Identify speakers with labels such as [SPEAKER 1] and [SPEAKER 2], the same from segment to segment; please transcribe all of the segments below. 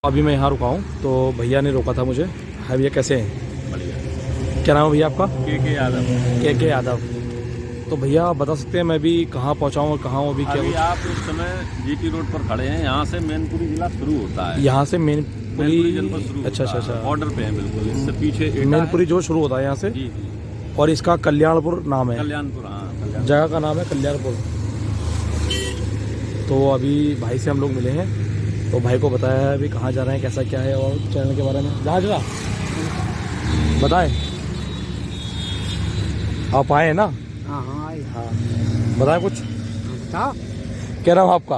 [SPEAKER 1] अभी मैं यहाँ रुका हूँ तो भैया ने रोका था मुझे। हाँ भैया, कैसे हैं?
[SPEAKER 2] बढ़िया।
[SPEAKER 1] क्या नाम है भैया आपका?
[SPEAKER 2] के यादव।
[SPEAKER 1] के यादव। तो भैया आप बता सकते हैं मैं भी कहाँ पहुँचा हूँ और कहाँ हूँ अभी? क्या
[SPEAKER 2] अभी आप इस समय जीटी रोड पर खड़े हैं। यहाँ से मैनपुरी जिला शुरू होता है।
[SPEAKER 1] यहाँ से मैनपुरी
[SPEAKER 2] जनपद शुरू
[SPEAKER 1] अच्छा
[SPEAKER 2] होता
[SPEAKER 1] अच्छा
[SPEAKER 2] है।
[SPEAKER 1] अच्छा,
[SPEAKER 2] बॉर्डर पे है बिल्कुल। इससे पीछे एटा
[SPEAKER 1] मैनपुरी जो शुरू होता है यहाँ से।
[SPEAKER 2] जी जी।
[SPEAKER 1] और इसका कल्याणपुर नाम है,
[SPEAKER 2] कल्याणपुर। हाँ, कल्याण।
[SPEAKER 1] जगह का नाम है कल्याणपुर। तो अभी भाई से हम लोग मिले हैं, तो भाई को बताया है अभी कहाँ जा रहे हैं, कैसा क्या है और चैनल के बारे में जहाँ जरा बताएं। आप आए हैं ना?
[SPEAKER 3] हाँ हाँ
[SPEAKER 1] हाँ, बताएं कुछ।
[SPEAKER 3] बता।
[SPEAKER 1] क्या नाम है आपका?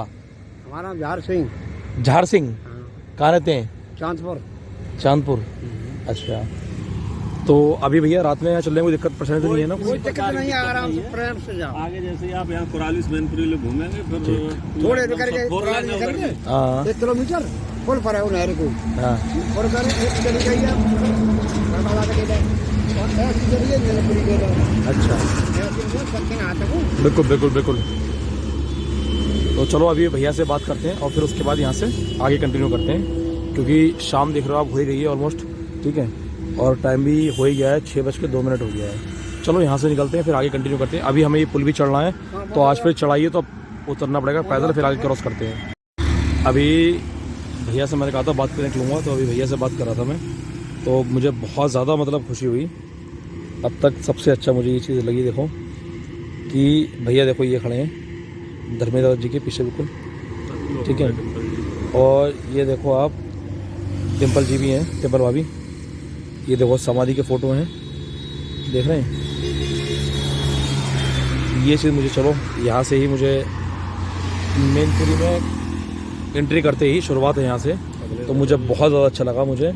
[SPEAKER 3] हमारा नाम झार सिंह।
[SPEAKER 1] झार सिंह।
[SPEAKER 3] हाँ,
[SPEAKER 1] कहाँ रहते हैं?
[SPEAKER 3] चांदपुर।
[SPEAKER 1] चांदपुर। अच्छा, तो अभी भैया रात में यहाँ चलने में कोई दिक्कत परेशानी तो नहीं है ना?
[SPEAKER 3] कोई दिक्कत नहीं है, आराम से प्रेम से जाओ।
[SPEAKER 2] आगे जैसे ही आप यहाँ कुराली से मैनपुरी लोग घूमेंगे फिर
[SPEAKER 3] थोड़े करके कुराली निकल के
[SPEAKER 1] हाँ
[SPEAKER 3] 1 किलोमीटर फुल पर है वो नहर को
[SPEAKER 1] हाँ।
[SPEAKER 3] और कर चली गई है बरबादा के लिए और ऐसी चलिए मैनपुरी के लिए।
[SPEAKER 1] अच्छा,
[SPEAKER 3] ऐसे सकते ना आता हूँ।
[SPEAKER 1] बिल्कुल बिल्कुल बिल्कुल। तो चलो अभी भैया से बात करते हैं और फिर उसके बाद यहाँ से आगे कंटिन्यू करते हैं, क्योंकि शाम देख रहे हो आप हो ही गई है ऑलमोस्ट। ठीक है, और टाइम भी हो ही गया है, 6:02 हो गया है। चलो यहाँ से निकलते हैं, फिर आगे कंटिन्यू करते हैं। अभी हमें ये पुल भी चढ़ना है, तो आज फिर चढ़ाइए तो उतरना पड़ेगा पैदल, फिर आगे क्रॉस करते हैं। अभी भैया से मैंने कहा था बात करने निकलूँगा, तो अभी भैया से बात कर रहा था मैं, तो मुझे बहुत ज़्यादा मतलब खुशी हुई। अब तक सबसे अच्छा मुझे ये चीज़ लगी, देखो कि भैया देखो ये खड़े हैं धर्मेंद्र जी के पीछे बिल्कुल। ठीक है, और ये देखो आप डिम्पल जी भी हैं, डिम्पल भाभी। ये देखो समाधि के फ़ोटो हैं, देख रहे हैं। ये चीज़ मुझे, चलो यहाँ से ही मुझे मैनपुरी में एंट्री करते ही शुरुआत है यहाँ से, तो मुझे बहुत ज़्यादा अच्छा लगा मुझे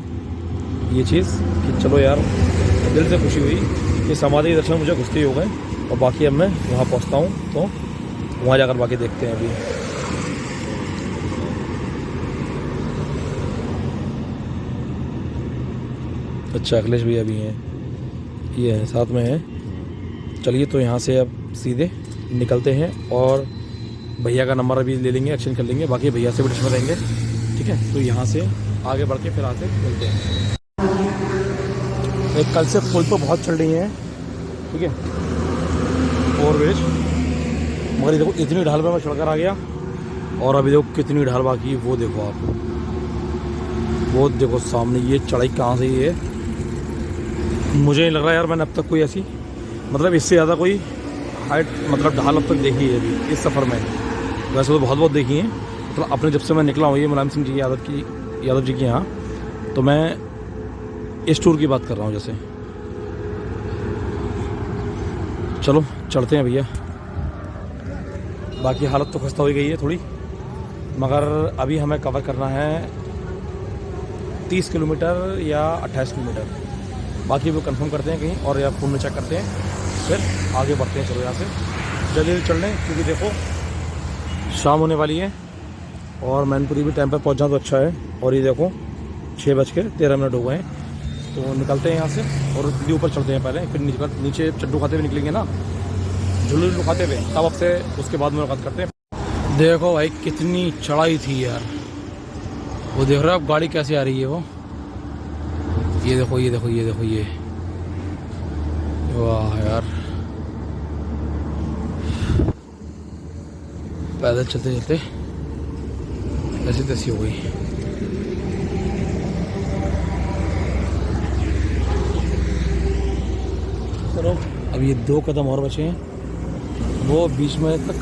[SPEAKER 1] ये चीज़ कि चलो यार दिल से खुशी हुई कि समाधि के दर्शन मुझे घुसते ही हो गए। और बाकी अब मैं वहाँ पहुँचता हूँ, तो वहाँ जाकर बाकी देखते हैं अभी। अच्छा, अखिलेश भैया भी हैं, ये हैं साथ में हैं। चलिए तो यहाँ से अब सीधे निकलते हैं और भैया का नंबर अभी ले लेंगे, एक्सचेंज कर लेंगे, बाकी भैया से भी टच में रहेंगे। ठीक है, तो यहाँ से आगे बढ़ के फिर आते मिलते हैं। एक कल से पुल तो बहुत चल रही हैं, ठीक है, ओवरब्रिज, मगर देखो इतनी ढाल पर मैं चढ़कर आ गया, और अभी देखो कितनी ढाल बाकी है। वो देखो आप, वो देखो सामने ये चढ़ाई कहाँ से ये है। मुझे नहीं लग रहा यार मैंने अब तक कोई ऐसी, मतलब इससे ज़्यादा कोई हाइट, मतलब ढाल अब तक देखी है अभी इस सफ़र में। वैसे तो बहुत देखी हैं, मतलब अपने जब से मैं निकला हूँ ये मुलायम सिंह जी यादव जी के यहाँ, तो मैं इस टूर की बात कर रहा हूँ जैसे। चलो चढ़ते हैं भैया। बाकी हालत तो खस्ता हो गई है थोड़ी, मगर अभी हमें कवर करना है 30 किलोमीटर या 28 किलोमीटर। बाकी वो कंफर्म करते हैं कहीं और, या फ़ोन में चेक करते हैं, फिर आगे बढ़ते हैं। चलो यहाँ से जल्दी चल रहे हैं, क्योंकि देखो शाम होने वाली है और मैनपुरी भी टाइम पर पहुँच जाए तो अच्छा है। और ये देखो 6:13 हो गए हैं, तो निकलते हैं यहाँ से और दिल्ली ऊपर चलते हैं पहले, फिर नीचे चड्डू खाते हुए निकलेंगे ना, झुल्लू खाते हुए, तब आपसे उसके बाद मुलाकात करते हैं। देखो भाई कितनी चढ़ाई थी यार, वो देख रहे हो आप गाड़ी कैसे आ रही है वो, ये देखो ये देखो ये देखो ये, वाह यार पैदल चलते चलते ऐसी तैसी हो गई। चलो अब ये 2 कदम और बचे हैं, वो बीच में तक,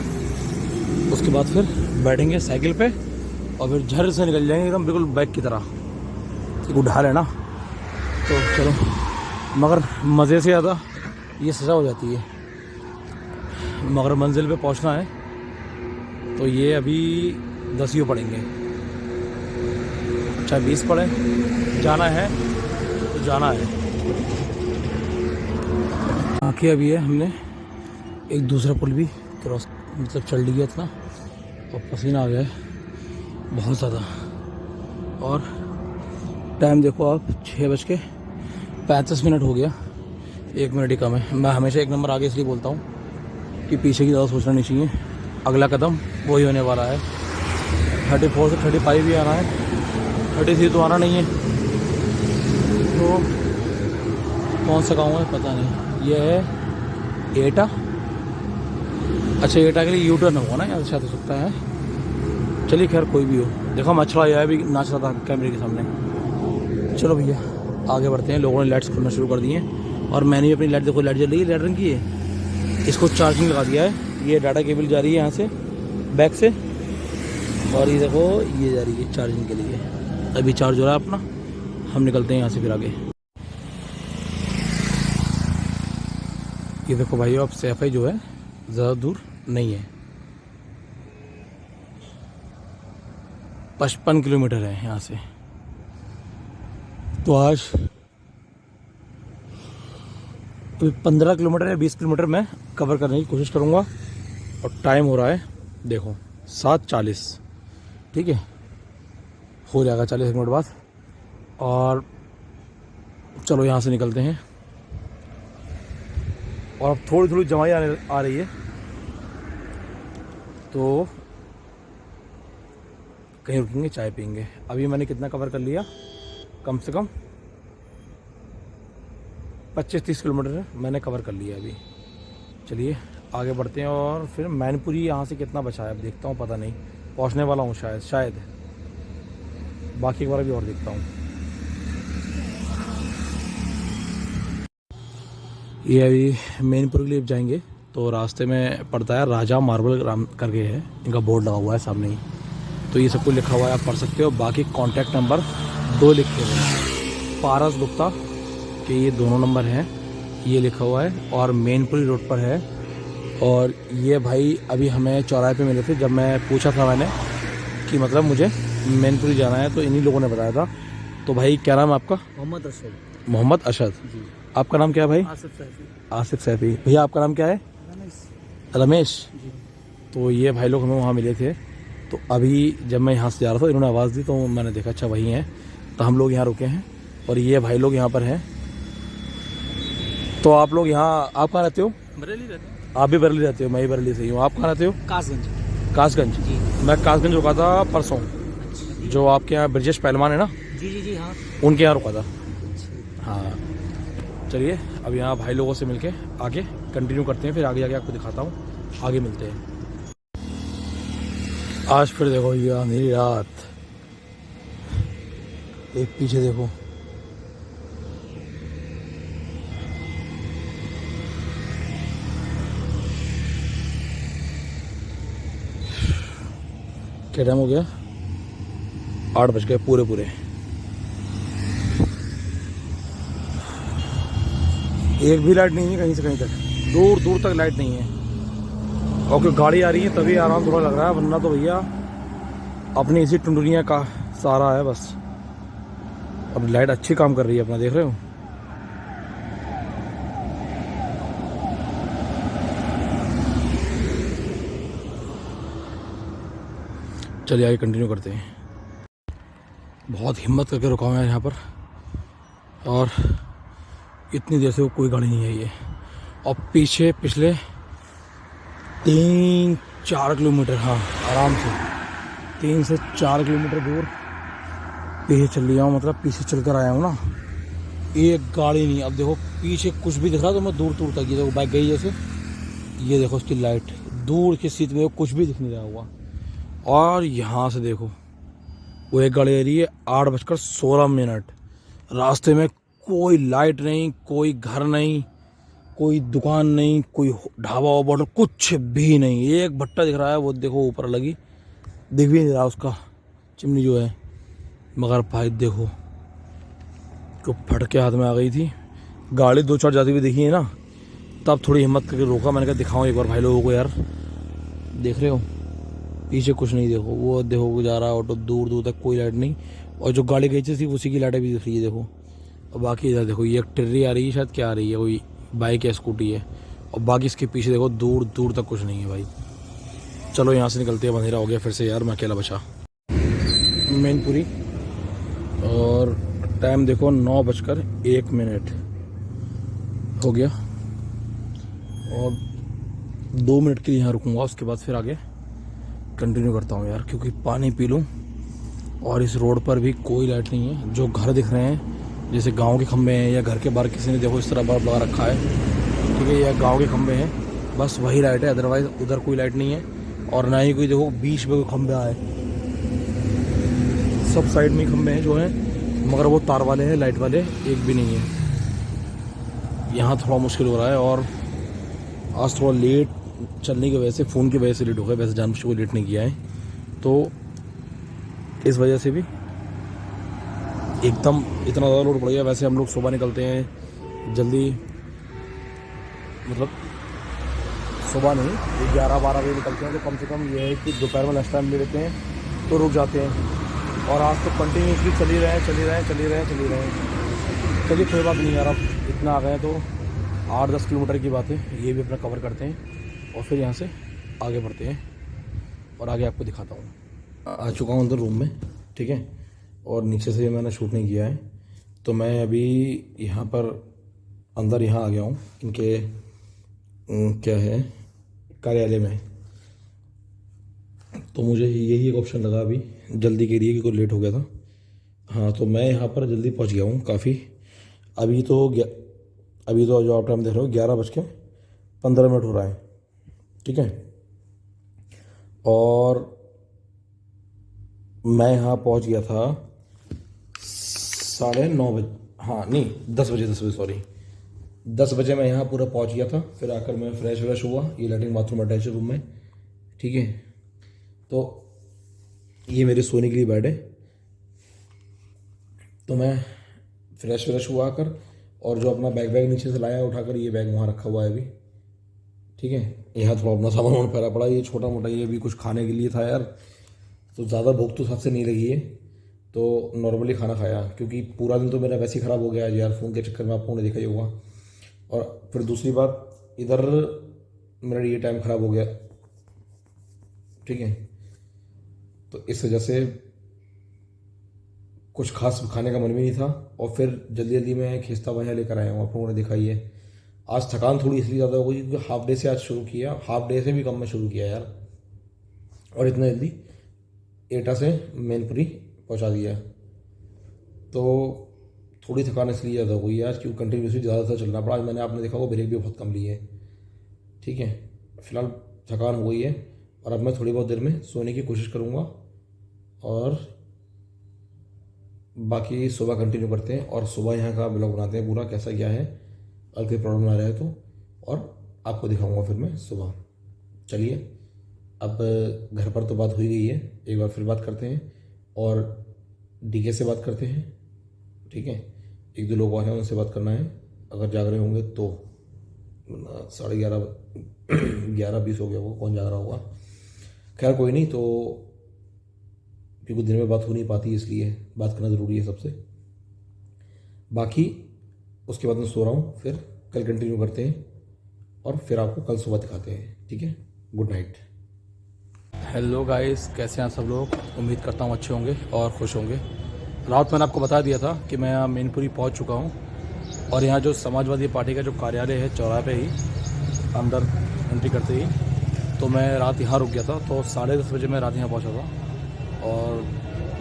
[SPEAKER 1] उसके बाद फिर बैठेंगे साइकिल पे और फिर झर से निकल जाएंगे एकदम बिल्कुल बाइक की तरह। एक उठाल है ना, तो चलो, मगर मज़े से ज़्यादा ये सज़ा हो जाती है। मगर मंजिल पे पहुंचना है, तो ये अभी 10 ही पड़ेंगे, चाहे 20 पड़े, जाना है तो जाना है। बाकी अभी है हमने एक दूसरा पुल भी क्रॉस, मतलब चल लिया था और पसीना आ गया है बहुत ज़्यादा। और टाइम देखो आप 6:35 हो गया, 1 मिनट ही कम है। मैं हमेशा 1 नंबर आगे इसलिए बोलता हूँ कि पीछे की ज़्यादा सोचना नहीं चाहिए, अगला कदम वही होने वाला है। 34 से 35 भी आना है, 33 तो आना नहीं है, तो कौन सा गाँव है पता नहीं। ये है एटा। अच्छा एटा के लिए यू टर्न हुआ ना यहाँ, शायद हो सकता है। चलिए खैर कोई भी हो। देखो मछला आया भी नाच रहा था कैमरे के सामने। चलो भैया आगे बढ़ते हैं। लोगों ने लाइट्स खोलना शुरू कर दी हैं और मैंने भी अपनी लाइट, देखो लाइट जल रही है, रेड रंग की है। इसको चार्जिंग लगा दिया है। ये डाटा केबल जा रही है यहाँ से बैक से, और ये देखो ये जा रही है चार्जिंग के लिए। अभी चार्ज हो रहा है अपना, हम निकलते हैं यहाँ से फिर आगे। ये देखो भाई अब सैफई जो है ज़्यादा दूर नहीं है, 55 किलोमीटर है यहाँ से। तो आज 15 किलोमीटर या 20 किलोमीटर मैं कवर करने की कोशिश करूँगा। और टाइम हो रहा है देखो 7:40, ठीक है, हो जाएगा 40 मिनट बाद। और चलो यहाँ से निकलते हैं। और अब थोड़ी थोड़ी जमाई आ रही है, तो कहीं रुकेंगे, चाय पियेंगे। अभी मैंने कितना कवर कर लिया, कम से कम 25-30 किलोमीटर मैंने कवर कर लिया अभी। चलिए आगे बढ़ते हैं। और फिर मैनपुरी यहाँ से कितना बचा है अब देखता हूँ, पता नहीं, पहुँचने वाला हूँ शायद बाकी एक बार भी और देखता हूँ। ये अभी मैनपुरी के लिए जाएंगे, तो रास्ते में पड़ता है राजा मार्बल राम करके है, इनका बोर्ड लगा हुआ है सामने ही। तो ये सब कुछ लिखा हुआ है, आप पढ़ सकते हो। बाकी कॉन्टैक्ट नंबर 2 लिखे हुए हैं, पारस गुप्ता के ये दोनों नंबर हैं, ये लिखा हुआ है। और मैनपुरी रोड पर है। और ये भाई अभी हमें चौराहे पे मिले थे, जब मैं पूछा था मैंने कि मतलब मुझे मैनपुरी जाना है, तो इन्हीं लोगों ने बताया था। तो भाई क्या नाम है आपका?
[SPEAKER 3] मोहम्मद अशद।
[SPEAKER 1] मोहम्मद अशद जी। आपका नाम क्या है भाई?
[SPEAKER 3] आसिफ सैफी।
[SPEAKER 1] आसिफ सैफी। भैया आपका नाम क्या है? रमेश
[SPEAKER 3] जी।
[SPEAKER 1] तो ये भाई लोग हमें वहाँ मिले थे। तो अभी जब मैं यहाँ से जा रहा था, इन्होंने आवाज़ दी, तो मैंने देखा अच्छा वही हैं। तो हम लोग यहाँ रुके हैं और ये भाई लोग यहाँ पर हैं। तो आप लोग यहाँ, आप कहाँ रहते हो?
[SPEAKER 3] बरेली रहते हैं।
[SPEAKER 1] आप भी बरेली रहते हो, मैं भी बरेली से ही हूँ। आप कहाँ रहते हो?
[SPEAKER 3] कासगंज।
[SPEAKER 1] कासगंज
[SPEAKER 3] जी।
[SPEAKER 1] मैं कासगंज रुका था परसों।
[SPEAKER 3] अच्छा।
[SPEAKER 1] जो आपके यहाँ ब्रजेश पहलवान है ना,
[SPEAKER 3] जी हाँ।
[SPEAKER 1] उनके यहाँ रुका था। हाँ चलिए अब यहाँ भाई लोगों से मिलके आगे कंटिन्यू करते हैं, फिर आगे आगे आपको दिखाता हूँ, आगे मिलते हैं। आज फिर देखो ये अंधेरी रात, एक पीछे देखो, क्या टाइम हो गया? 8 बज गए पूरे। एक भी लाइट नहीं है कहीं से कहीं तक, दूर तक लाइट नहीं है। और क्यों गाड़ी आ रही है तभी आराम थोड़ा लग रहा है, वरना तो भैया अपनी इसी टुंडुनिया का सहारा है बस। अब लाइट अच्छी काम कर रही है अपना, देख रहे हो। चलिए आगे कंटिन्यू करते हैं। बहुत हिम्मत करके रुका हुआ है यहाँ पर, और इतनी देर से वो कोई गाड़ी नहीं है ये। और पीछे पिछले 3-4 किलोमीटर, हाँ आराम से 3 से 4 किलोमीटर दूर पीछे चल लिया हूँ, मतलब पीछे चल कर आया हूँ ना, एक गाड़ी नहीं। अब देखो पीछे कुछ भी दिख रहा तो मैं दूर तक, ये देखो बाइक गई जैसे, ये देखो उसकी लाइट दूर की सीट में कुछ भी दिख नहीं रहा हुआ। और यहाँ से देखो वो एक गाड़ी आ रही है 8:16। रास्ते में कोई लाइट नहीं, कोई घर नहीं, कोई दुकान नहीं, कोई ढाबा वाबा कुछ भी नहीं। एक भट्टा दिख रहा है, वो देखो ऊपर लगी, दिख भी नहीं रहा उसका चिमनी जो है। मगर भाई देखो तो फट के हाथ में आ गई थी। गाड़ी 2-4 जाती हुई दिखी है ना, तब थोड़ी हिम्मत करके रोका, मैंने कहा दिखाऊं एक बार भाई लोगों को यार। देख रहे हो पीछे कुछ नहीं, देखो वो देखो जा रहा है ऑटो, दूर तक कोई लाइट नहीं। और जो गाड़ी गई थी उसी की लाइटें भी दिख रही है देखो। और बाकी इधर देखो ये एक टिर्री आ रही है, शायद क्या आ रही है, कोई बाइक या स्कूटी है। और बाकी इसके पीछे देखो दूर तक कुछ नहीं है भाई। चलो यहाँ से निकलते हैं, अंधेरा हो गया फिर से यार, मैं अकेला बचा। मैनपुरी और टाइम देखो 9:01 हो गया। और 2 मिनट के लिए यहाँ रुकूंगा, उसके बाद फिर आगे कंटिन्यू करता हूँ यार, क्योंकि पानी पी लूँ और इस रोड पर भी कोई लाइट नहीं है। जो घर दिख रहे हैं जैसे गांव के खंभे हैं या घर के बाहर किसी ने देखो इस तरह बल्ब लगा रखा है, ठीक है, या गांव के खंभे हैं, बस वही लाइट है। अदरवाइज़ उधर कोई लाइट नहीं है और ना ही कोई देखो बीच में कोई खंभे आए। सब साइड में खंभे हैं जो हैं, मगर वो तार वाले हैं, लाइट वाले एक भी नहीं है। यहाँ थोड़ा मुश्किल हो रहा है और आज थोड़ा लेट चलने की वजह से, फ़ोन की वजह से लेट हो गया। वैसे जानबूझ को लेट नहीं किया है, तो इस वजह से भी एकदम इतना ज़्यादा लोड पड़ गया। वैसे हम लोग सुबह निकलते हैं जल्दी, मतलब सुबह नहीं, 11-12 बजे निकलते हैं, तो कम से कम ये है कि दोपहर में लंच टाइम ले लेते हैं तो रुक जाते हैं। और आज तो कंटिन्यूसली चल ही रहे हैं। चलिए कोई बात नहीं यार, अब इतना आ गए तो 8-10 किलोमीटर की बात है, ये भी अपना कवर करते हैं और फिर यहाँ से आगे बढ़ते हैं और आगे आपको दिखाता हूँ। आ चुका हूँ अंदर रूम में, ठीक है, और नीचे से मैंने शूट नहीं किया है, तो मैं अभी यहाँ पर अंदर यहाँ आ गया हूँ इनके क्या है कार्यालय में। तो मुझे यही एक ऑप्शन लगा अभी जल्दी के लिए, क्योंकि लेट हो गया था। हाँ, तो मैं यहाँ पर जल्दी पहुँच गया हूँ काफ़ी। अभी तो जो आप टाइम देख रहे हो 11:15 हो रहा है, ठीक है, और मैं यहाँ पहुँच गया था 9:30 बजे, हाँ नहीं 10 बजे सॉरी 10 बजे मैं यहाँ पूरा पहुँच गया था। फिर आकर मैं फ्रेश हुआ, ये लैट्रिन बाथरूम अटैच रूम में, ठीक है। तो ये मेरे सोने के लिए बेड है, तो मैं फ्रेश हुआ आकर, और जो अपना बैग नीचे से लाया उठाकर, ये बैग वहाँ रखा हुआ है अभी, ठीक है। यहाँ थोड़ा अपना सामान फैला पड़ा, ये छोटा मोटा, ये भी कुछ खाने के लिए था यार, तो ज़्यादा भूख तो सबसे नहीं लगी है, तो नॉर्मली खाना खाया, क्योंकि पूरा दिन तो मेरा वैसे ही ख़राब हो गया है यार, फ़ोन के चक्कर में, आपको ने देखा ही होगा। और फिर दूसरी बात, इधर मेरा ये टाइम ख़राब हो गया, ठीक है, तो इस वजह से कुछ खास खाने का मन भी नहीं था। और फिर जल्दी में खिस्ता वहाँ लेकर आया हूँ, आप लोगों ने दिखा ही है। आज थकान थोड़ी इसलिए ज़्यादा हो गई क्योंकि हाफ डे से आज शुरू किया, हाफ डे से भी कम में शुरू किया यार, और इतना जल्दी एटा से मैनपुरी पहुँचा दिया, तो थोड़ी थकान इसलिए ज़्यादा हो गई है आज, क्योंकि कंटिन्यूसली ज़्यादातर चलना पड़ा। आज मैंने आपने देखा होगा ब्रेक भी बहुत कम ली है, ठीक है। फ़िलहाल थकान हो गई है और अब मैं थोड़ी बहुत देर में सोने की कोशिश करूँगा और बाकी सुबह कंटिन्यू करते हैं, और सुबह यहाँ का ब्लॉग बनाते हैं पूरा कैसा क्या है, अगर कोई प्रॉब्लम आ रहा है तो, और आपको दिखाऊंगा फिर मैं सुबह। चलिए, अब घर पर तो बात हो ही गई है, एक बार फिर बात करते हैं और डीके से बात करते हैं, ठीक है। 1-2 लोग और हैं, उनसे बात करना है, अगर जाग रहे होंगे तो। 11:20 हो गया, वो कौन जाग रहा होगा, खैर कोई नहीं, तो क्योंकि दिन में बात हो नहीं पाती, इसलिए बात करना ज़रूरी है सबसे। बाकी उसके बाद मैं सो रहा हूँ, फिर कल कंटिन्यू करते हैं और फिर आपको कल सुबह दिखाते हैं, ठीक है। Good night. हेलो गाइस, कैसे हैं सब लोग? उम्मीद करता हूँ अच्छे होंगे और खुश होंगे। रात मैंने आपको बता दिया था कि मैं यहाँ मैनपुरी पहुँच चुका हूँ, और यहाँ जो समाजवादी पार्टी का जो कार्यालय है चौराहे पे ही अंदर एंट्री करते ही, तो मैं रात यहाँ रुक गया था। तो 10:30 बजे मैं रात यहाँ पहुँचा था, और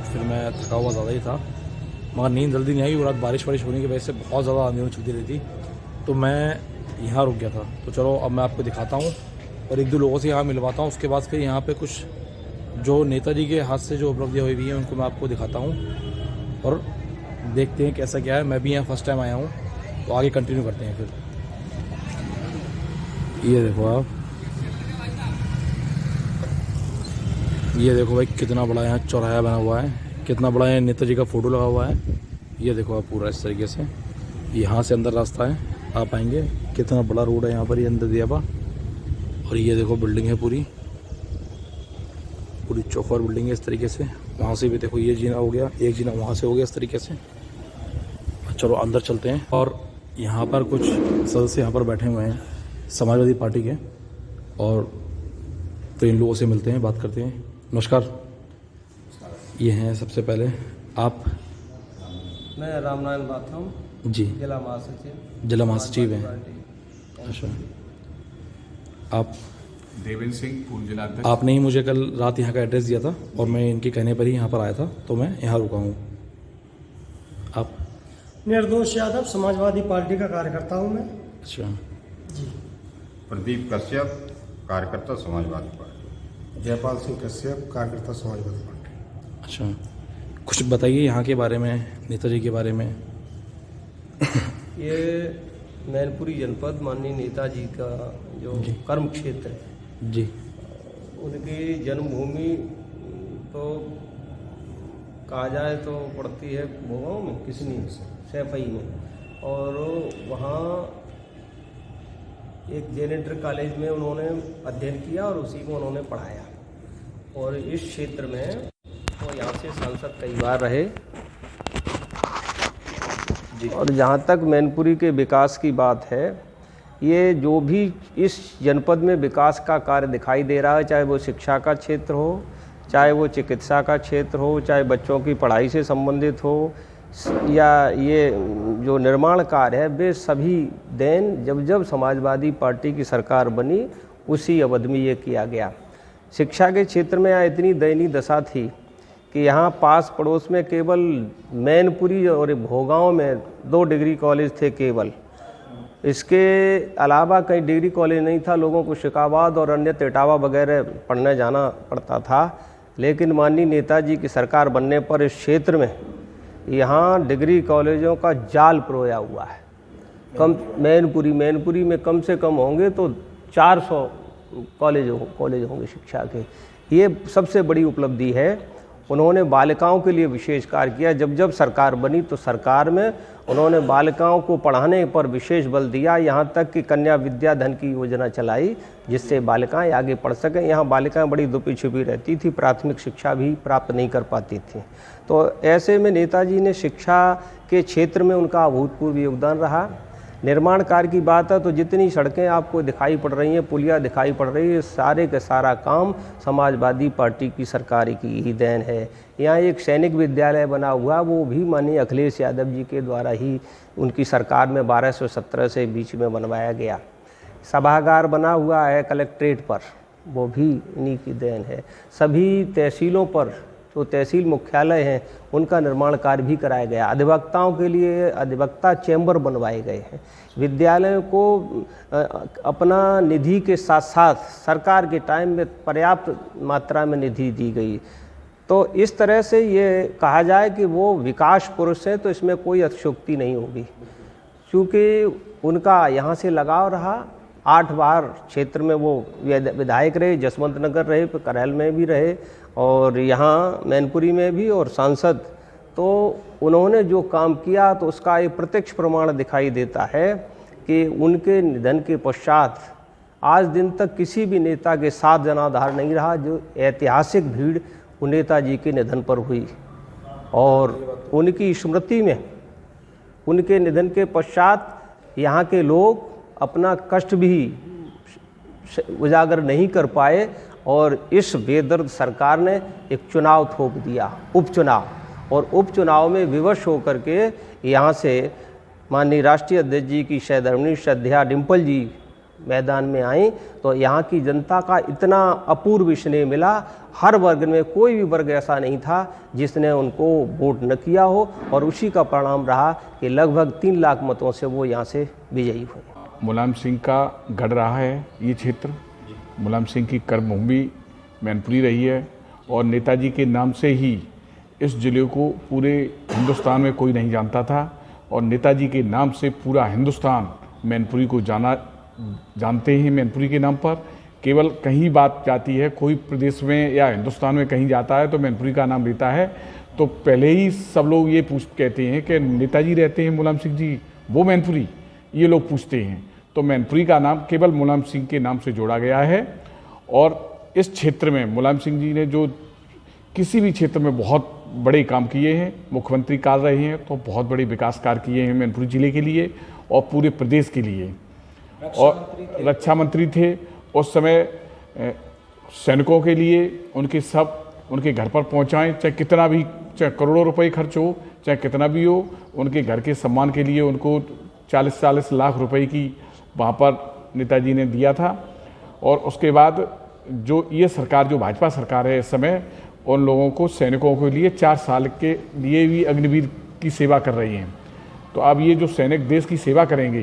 [SPEAKER 1] फिर मैं थका हुआ ज़्यादा ही था, मगर नींद जल्दी नहीं आई, और रात बारिश होने की वजह से बहुत ज़्यादा आंधी चलती रही थी, तो मैं यहाँ रुक गया था। तो चलो अब मैं आपको दिखाता हूँ और 1-2 लोगों से यहाँ मिलवाता हूँ। उसके बाद फिर यहाँ पे कुछ जो नेताजी के हाथ से जो उपलब्धियाँ हुई हैं उनको मैं आपको दिखाता हूँ, और देखते हैं कैसा क्या है। मैं भी यहाँ फर्स्ट टाइम आया हूँ, तो आगे कंटिन्यू करते हैं फिर। ये देखो आप, ये देखो भाई कितना बड़ा यहाँ चौराहा बना हुआ है, कितना बड़ा है, नेताजी का फ़ोटो लगा हुआ है। ये देखो आप पूरा इस तरीके से, यहाँ से अंदर रास्ता है, आप आएंगे, कितना बड़ा रोड है यहाँ पर, ये अंदर दिया हुआ। और ये देखो बिल्डिंग है पूरी चौकोर बिल्डिंग है इस तरीके से। वहाँ से भी देखो ये जीना हो गया, एक जीना वहाँ से हो गया इस तरीके से। चलो अंदर चलते हैं, और यहाँ पर कुछ सदस्य यहाँ पर बैठे हुए हैं समाजवादी पार्टी के, और तो इन लोगों से मिलते हैं, बात करते हैं। नमस्कार। ये हैं सबसे पहले आप?
[SPEAKER 3] मैं रामनारायण बाथम
[SPEAKER 1] जी, जिला महासचिव हैं। अच्छा, आप
[SPEAKER 4] देवेंद्र सिंह, पूर्व जिलाध्यक्ष।
[SPEAKER 1] आपने ही मुझे कल रात यहाँ का एड्रेस दिया था और मैं इनके कहने पर ही यहाँ पर आया था, तो मैं यहाँ रुका हूँ। आप?
[SPEAKER 5] निर्दोष यादव, समाजवादी पार्टी का कार्यकर्ता हूँ मैं।
[SPEAKER 1] अच्छा।
[SPEAKER 6] प्रदीप कश्यप, कार्यकर्ता समाजवादी पार्टी।
[SPEAKER 3] जयपाल सिंह कश्यप, कार्यकर्ता समाजवादी पार्टी।
[SPEAKER 1] अच्छा, कुछ बताइए यहाँ के बारे में, नेताजी के बारे में।
[SPEAKER 7] ये मैनपुरी जनपद माननीय नेताजी का जो कर्म क्षेत्र है
[SPEAKER 1] जी,
[SPEAKER 7] उनकी जन्मभूमि तो कहा जाए तो पड़ती है भोगांव में, किसनी, सैफई में। और वहाँ एक जेनेटर कॉलेज में उन्होंने अध्ययन किया और उसी को उन्होंने पढ़ाया। और इस क्षेत्र में वो यहाँ से सांसद कई बार रहे। और जहाँ तक मैनपुरी के विकास की बात है, ये जो भी इस जनपद में विकास का कार्य दिखाई दे रहा है, चाहे वो शिक्षा का क्षेत्र हो, चाहे वो चिकित्सा का क्षेत्र हो, चाहे बच्चों की पढ़ाई से संबंधित हो, या ये जो निर्माण कार्य है, वे सभी देन जब जब समाजवादी पार्टी की सरकार बनी उसी अवधि में ये किया गया। शिक्षा के क्षेत्र में यहाँ इतनी दयनीय दशा थी कि यहाँ पास पड़ोस में केवल मैनपुरी और भोगांव में 2 डिग्री कॉलेज थे केवल। इसके अलावा कहीं डिग्री कॉलेज नहीं था, लोगों को शिकाबाद और अन्य इटावा वगैरह पढ़ने जाना पड़ता था। लेकिन माननीय नेताजी की सरकार बनने पर इस क्षेत्र में यहाँ डिग्री कॉलेजों का जाल परोया हुआ है। मैनपुरी में कम से कम होंगे तो 400 कॉलेज होंगे शिक्षा के। ये सबसे बड़ी उपलब्धि है। उन्होंने बालिकाओं के लिए विशेष कार्य किया। जब जब सरकार बनी तो सरकार में उन्होंने बालिकाओं को पढ़ाने पर विशेष बल दिया। यहाँ तक कि कन्या विद्या धन की योजना चलाई जिससे बालिकाएं आगे पढ़ सकें। यहाँ बालिकाएं बड़ी दुपी छिपी रहती थी, प्राथमिक शिक्षा भी प्राप्त नहीं कर पाती थी। तो ऐसे में नेताजी ने शिक्षा के क्षेत्र में उनका अभूतपूर्व योगदान रहा। निर्माण कार्य की बात है तो जितनी सड़कें आपको दिखाई पड़ रही हैं, पुलिया दिखाई पड़ रही है, सारे का सारा काम समाजवादी पार्टी की सरकार की ही देन है। यहाँ एक सैनिक विद्यालय बना हुआ, वो भी माननीय अखिलेश यादव जी के द्वारा ही उनकी सरकार में 1217 से बीच में बनवाया गया। सभागार बना हुआ है कलेक्ट्रेट पर, वो भी इन्हीं की देन है। सभी तहसीलों पर जो तहसील मुख्यालय हैं उनका निर्माण कार्य भी कराया गया। अधिवक्ताओं के लिए अधिवक्ता चैम्बर बनवाए गए हैं। विद्यालयों को अपना निधि के साथ साथ सरकार के टाइम में पर्याप्त मात्रा में निधि दी गई। तो इस तरह से ये कहा जाए कि वो विकास पुरुष हैं तो इसमें कोई अतिशयोक्ति नहीं होगी, क्योंकि उनका यहाँ से लगाव रहा। 8 बार क्षेत्र में वो विधायक रहे, जसवंत नगर रहे, करहल में भी रहे और यहाँ मैनपुरी में भी, और सांसद। तो उन्होंने जो काम किया तो उसका एक प्रत्यक्ष प्रमाण दिखाई देता है कि उनके निधन के पश्चात आज दिन तक किसी भी नेता के साथ जनाधार नहीं रहा। जो ऐतिहासिक भीड़ नेताजी के निधन पर हुई और उनकी स्मृति में उनके निधन के पश्चात यहाँ के लोग अपना कष्ट भी उजागर नहीं कर पाए और इस बेदर्द सरकार ने एक चुनाव थोप दिया, उपचुनाव। और उपचुनाव में विवश होकर के यहाँ से माननीय राष्ट्रीय अध्यक्ष जी की सहधर्मिणी श्रद्धा डिम्पल जी मैदान में आई तो यहाँ की जनता का इतना अपूर्व स्नेह मिला। हर वर्ग में कोई भी वर्ग ऐसा नहीं था जिसने उनको वोट न किया हो और उसी का परिणाम रहा कि लगभग 3 लाख मतों से वो यहाँ से विजयी हुए।
[SPEAKER 4] मुलायम सिंह का गढ़ रहा है ये क्षेत्र। मुलायम सिंह की कर्मभूमि मैनपुरी रही है और नेताजी के नाम से ही इस जिले को पूरे हिंदुस्तान में कोई नहीं जानता था और नेताजी के नाम से पूरा हिंदुस्तान मैनपुरी को जानते हैं। मैनपुरी के नाम पर केवल कहीं बात जाती है, कोई प्रदेश में या हिंदुस्तान में कहीं जाता है तो मैनपुरी का नाम लेता है तो पहले ही सब लोग ये कहते हैं कि नेताजी रहते हैं मुलायम सिंह जी, वो मैनपुरी, ये लोग पूछते हैं। तो मैनपुरी का नाम केवल मुलायम सिंह के नाम से जोड़ा गया है। और इस क्षेत्र में मुलायम सिंह जी ने जो किसी भी क्षेत्र में बहुत बड़े काम किए हैं, मुख्यमंत्री काल रहे हैं तो बहुत बड़े विकास कार्य किए हैं मैनपुरी जिले के लिए और पूरे प्रदेश के लिए। और रक्षा मंत्री थे उस समय, सैनिकों के लिए उनके घर पर पहुंचाएं, चाहे कितना भी, चाहे करोड़ों रुपए खर्च हो, चाहे कितना भी हो, उनके घर के सम्मान के लिए उनको 40-40 लाख रुपए की वहाँ पर नेताजी ने दिया था। और उसके बाद जो ये सरकार, जो भाजपा सरकार है इस समय, उन लोगों को, सैनिकों के लिए 4 साल के लिए भी अग्निवीर की सेवा कर रही हैं। तो अब ये जो सैनिक देश की सेवा करेंगे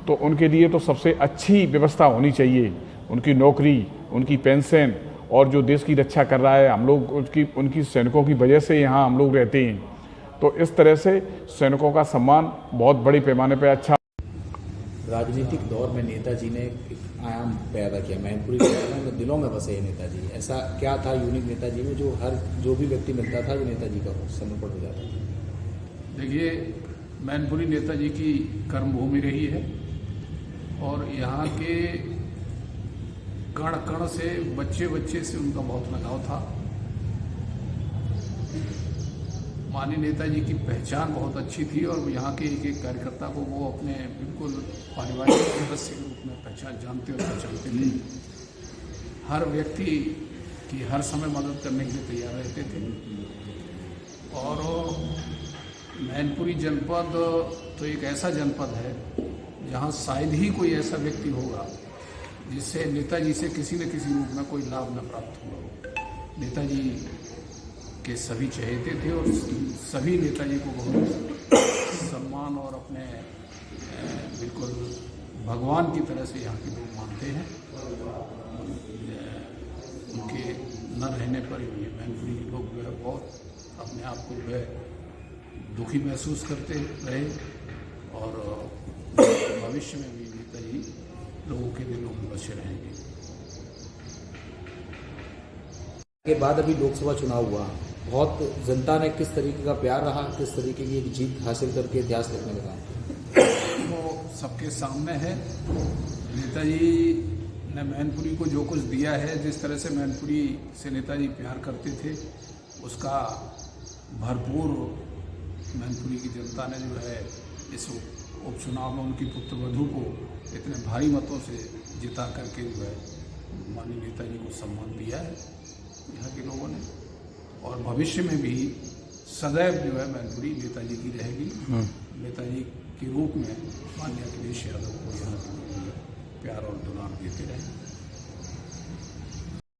[SPEAKER 4] तो उनके लिए तो सबसे अच्छी व्यवस्था होनी चाहिए, उनकी नौकरी, उनकी पेंशन, और जो देश की रक्षा कर रहा है, हम लोग उनकी सैनिकों की वजह से यहाँ हम लोग रहते हैं। तो इस तरह से सैनिकों का सम्मान बहुत बड़े पैमाने पर अच्छा।
[SPEAKER 8] राजनीतिक दौर में नेताजी ने एक आयाम पैदा किया, मैनपुरी के दिलों में बसे हैं नेताजी। ऐसा क्या था यूनिक नेताजी में जो भी व्यक्ति मिलता था वो नेताजी का समर्पण हो जाता था?
[SPEAKER 9] देखिए, मैनपुरी नेताजी की कर्मभूमि रही है और यहाँ के कण कण से, बच्चे बच्चे से उनका बहुत लगाव था। माननीय नेताजी की पहचान बहुत अच्छी थी और यहाँ के एक एक कार्यकर्ता को वो अपने बिल्कुल पारिवारिक सदस्य के रूप में जानते और पहचानते थे। हर व्यक्ति की हर समय मदद करने के लिए तैयार रहते थे। और मैनपुरी जनपद तो एक ऐसा जनपद है जहाँ शायद ही कोई ऐसा व्यक्ति होगा जिससे नेताजी से किसी न किसी रूप में कोई लाभ न प्राप्त हुआ हो। नेताजी के सभी चहेते थे और सभी नेताजी को बहुत सम्मान और अपने बिल्कुल भगवान की तरह से यहाँ के लोग मानते हैं। उनके न रहने पर भी मैनपुरी के लोग जो है बहुत अपने आप को जो है दुखी महसूस करते रहे और भविष्य में भी नेताजी लोगों के दिलों में बसे रहेंगे।
[SPEAKER 8] के बाद अभी लोकसभा चुनाव हुआ, बहुत जनता ने किस तरीके का प्यार रहा, किस तरीके की एक जीत हासिल करके इतिहास लिखने लगा,
[SPEAKER 9] वो सबके सामने है। नेताजी ने मैनपुरी को जो कुछ दिया है, जिस तरह से मैनपुरी से नेताजी प्यार करते थे, उसका भरपूर मैनपुरी की जनता ने जो है इस उपचुनाव में उनकी पुत्रवधू को इतने भारी मतों से जिता करके जो है माननीय नेताजी को सम्मान दिया है यहाँ के लोगों ने। और भविष्य में भी सदैव जो है मैनपुरी नेताजी की रहेगी। नेताजी के रूप में माननीय अखिलेश यादव को यहाँ के लोग प्यार और दुलार देते रहेंगे।